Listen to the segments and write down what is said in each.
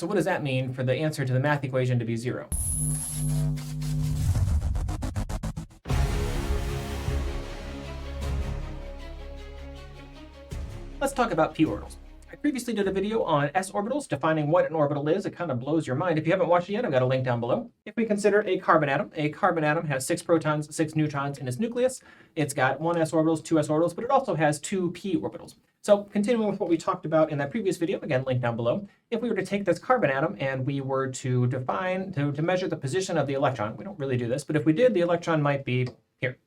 So what does that mean for the answer to the math equation to be 0? Let's talk about p orbitals. I previously did a video on s orbitals, defining what an orbital is. It kind of blows your mind. If you haven't watched it yet, I've got a link down below. If we consider a carbon atom has 6 protons, 6 neutrons in its nucleus. It's got 1 s orbitals, 2 s orbitals, but it also has 2 p orbitals. So continuing with what we talked about in that previous video, again, link down below, if we were to take this carbon atom and we were to define, to measure the position of the electron, we don't really do this, but if we did, the electron might be here.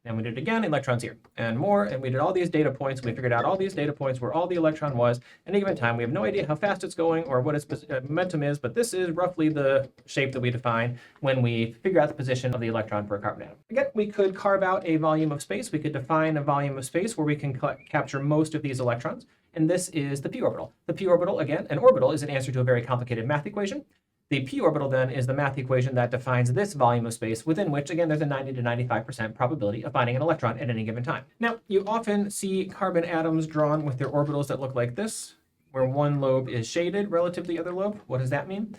And we did it again, electrons here, and more, and we did all these data points. We figured out all these data points where all the electron was at any given time. We have no idea how fast it's going or what its momentum is, but this is roughly the shape that we define when we figure out the position of the electron for a carbon atom. Again, we could carve out a volume of space. We could define a volume of space where we can capture most of these electrons, and this is the p orbital. The p orbital, again, an orbital is an answer to a very complicated math equation. The p orbital then is the math equation that defines this volume of space within which, again, there's a 90 to 95% probability of finding an electron at any given time. Now, you often see carbon atoms drawn with their orbitals that look like this, where one lobe is shaded relative to the other lobe. What does that mean?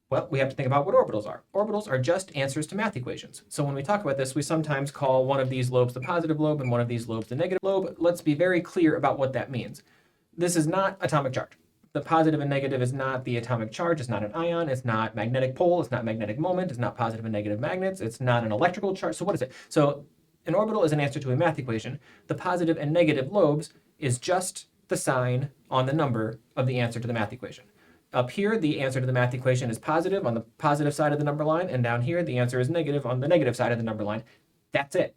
Well, we have to think about what orbitals are. Orbitals are just answers to math equations. So when we talk about this, we sometimes call one of these lobes the positive lobe and one of these lobes the negative lobe. Let's be very clear about what that means. This is not atomic charge. The positive and negative is not the atomic charge. It's not an ion. It's not magnetic pole. It's not magnetic moment. It's not positive and negative magnets. It's not an electrical charge. So what is it? So an orbital is an answer to a math equation. The positive and negative lobes is just the sign on the number of the answer to the math equation. Up here, the answer to the math equation is positive on the positive side of the number line. And down here, the answer is negative on the negative side of the number line. That's it.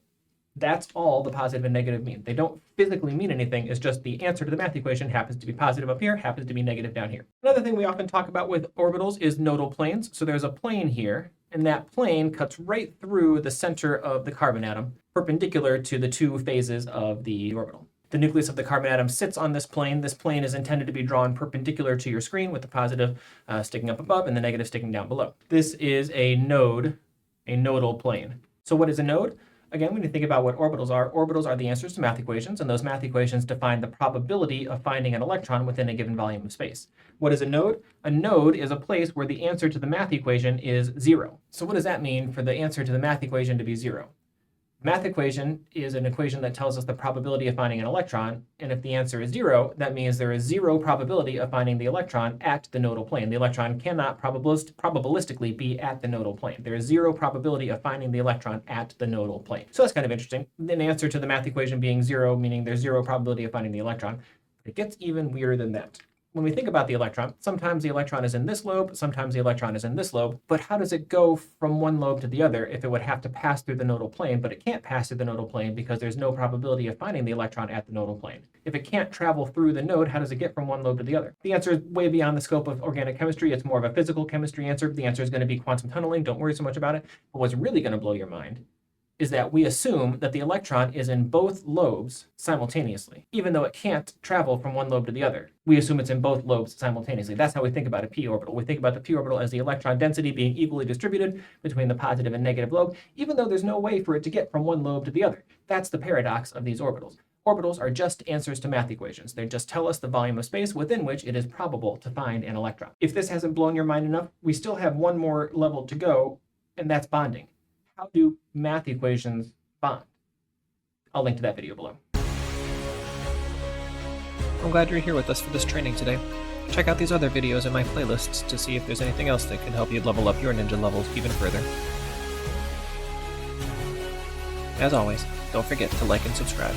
That's all the positive and negative mean. They don't physically mean anything. It's just the answer to the math equation happens to be positive up here, happens to be negative down here. Another thing we often talk about with orbitals is nodal planes. So there's a plane here, and that plane cuts right through the center of the carbon atom, perpendicular to the 2 phases of the orbital. The nucleus of the carbon atom sits on this plane. This plane is intended to be drawn perpendicular to your screen with the positive sticking up above and the negative sticking down below. This is a node, a nodal plane. So what is a node? Again, when you think about what orbitals are the answers to math equations, and those math equations define the probability of finding an electron within a given volume of space. What is a node? A node is a place where the answer to the math equation is 0. So what does that mean for the answer to the math equation to be 0? Math equation is an equation that tells us the probability of finding an electron, and if the answer is 0, that means there is 0 probability of finding the electron at the nodal plane. The electron cannot probabilistically be at the nodal plane. There is 0 probability of finding the electron at the nodal plane. So that's kind of interesting. An answer to the math equation being 0, meaning there's 0 probability of finding the electron. It gets even weirder than that. When we think about the electron, sometimes the electron is in this lobe, sometimes the electron is in this lobe, but how does it go from one lobe to the other if it would have to pass through the nodal plane, but it can't pass through the nodal plane because there's no probability of finding the electron at the nodal plane? If it can't travel through the node, how does it get from one lobe to the other? The answer is way beyond the scope of organic chemistry. It's more of a physical chemistry answer. The answer is going to be quantum tunneling. Don't worry so much about it. But what's really going to blow your mind is that we assume that the electron is in both lobes simultaneously, even though it can't travel from one lobe to the other. We assume it's in both lobes simultaneously. That's how we think about a p orbital. We think about the p orbital as the electron density being equally distributed between the positive and negative lobe, even though there's no way for it to get from one lobe to the other. That's the paradox of these orbitals. Orbitals are just answers to math equations. They just tell us the volume of space within which it is probable to find an electron. If this hasn't blown your mind enough, we still have one more level to go, and that's bonding. How do math equations bond? I'll link to that video below. I'm glad you're here with us for this training today. Check out these other videos in my playlists to see if there's anything else that can help you level up your ninja levels even further. As always, don't forget to like and subscribe.